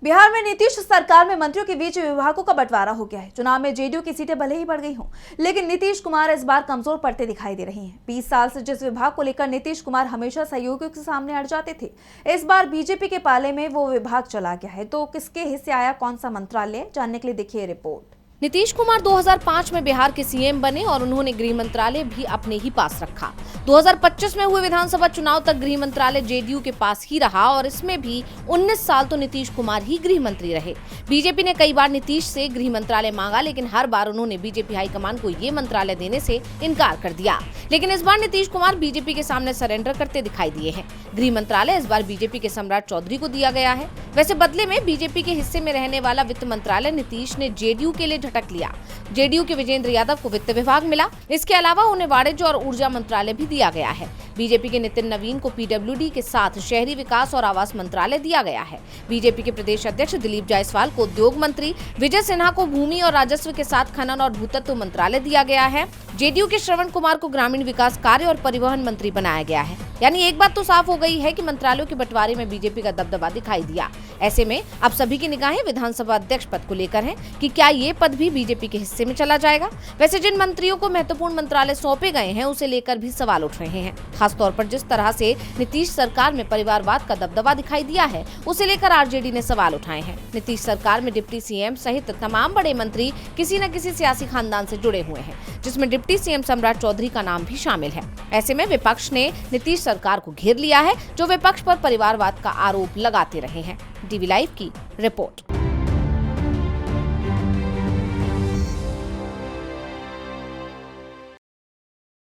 बिहार में नीतीश सरकार में मंत्रियों के बीच विभागों का बंटवारा हो गया है। चुनाव में जेडीयू की सीटें भले ही बढ़ गई हों, लेकिन नीतीश कुमार इस बार कमजोर पड़ते दिखाई दे रही हैं। 20 साल से जिस विभाग को लेकर नीतीश कुमार हमेशा सहयोगियों के सामने अड़ जाते थे, इस बार बीजेपी के पाले में वो विभाग चला गया है। तो किसके हिस्से आया कौन सा मंत्रालय, जानने के लिए देखिए रिपोर्ट। नीतीश कुमार 2005 में बिहार के सीएम बने और उन्होंने गृह मंत्रालय भी अपने ही पास रखा। 2025 में हुए विधानसभा चुनाव तक गृह मंत्रालय जेडीयू के पास ही रहा और इसमें भी 19 साल तो नीतीश कुमार ही गृह मंत्री रहे। बीजेपी ने कई बार नीतीश से गृह मंत्रालय मांगा, लेकिन हर बार उन्होंने बीजेपी हाईकमान को ये मंत्रालय देने से इनकार कर दिया। लेकिन इस बार नीतीश कुमार बीजेपी के सामने सरेंडर करते दिखाई दिए हैं। गृह मंत्रालय इस बार बीजेपी के सम्राट चौधरी को दिया गया है। वैसे बदले में बीजेपी के हिस्से में रहने वाला वित्त मंत्रालय नीतीश ने जेडीयू के लिए झटक लिया। जेडीयू के विजेंद्र यादव को वित्त विभाग मिला। इसके अलावा उन्हें वाणिज्य और ऊर्जा मंत्रालय भी दिया गया है। बीजेपी के नितिन नवीन को पीडब्ल्यूडी के साथ शहरी विकास और आवास मंत्रालय दिया गया है। बीजेपी के प्रदेश अध्यक्ष दिलीप जायसवाल को उद्योग मंत्री, विजय सिन्हा को भूमि और राजस्व के साथ खनन और भूतत्व मंत्रालय दिया गया है। जेडीयू के श्रवण कुमार को ग्रामीण विकास कार्य और परिवहन मंत्री बनाया गया है। यानी एक बात तो साफ हो गई है कि मंत्रालयों के बंटवारे में बीजेपी का दबदबा दिखाई दिया। ऐसे में अब सभी की निगाहें विधानसभा अध्यक्ष पद को लेकर हैं कि क्या ये पद भी बीजेपी के हिस्से में चला जाएगा। वैसे जिन मंत्रियों को महत्वपूर्ण मंत्रालय सौंपे गए हैं, उसे लेकर भी सवाल उठ रहे हैं। खासतौर पर जिस तरह से नीतीश सरकार में परिवारवाद का दबदबा दिखाई दिया है, उसे लेकर आरजेडी ने सवाल उठाए हैं। नीतीश सरकार में डिप्टी सीएम सहित तमाम बड़े मंत्री किसी न किसी सियासी खानदान से जुड़े हुए हैं, जिसमें डिप्टी सीएम सम्राट चौधरी का नाम भी शामिल है। ऐसे में विपक्ष ने नीतीश सरकार को घेर लिया है, जो विपक्ष पर परिवारवाद का आरोप लगाते रहे हैं। डीवी लाइव की रिपोर्ट।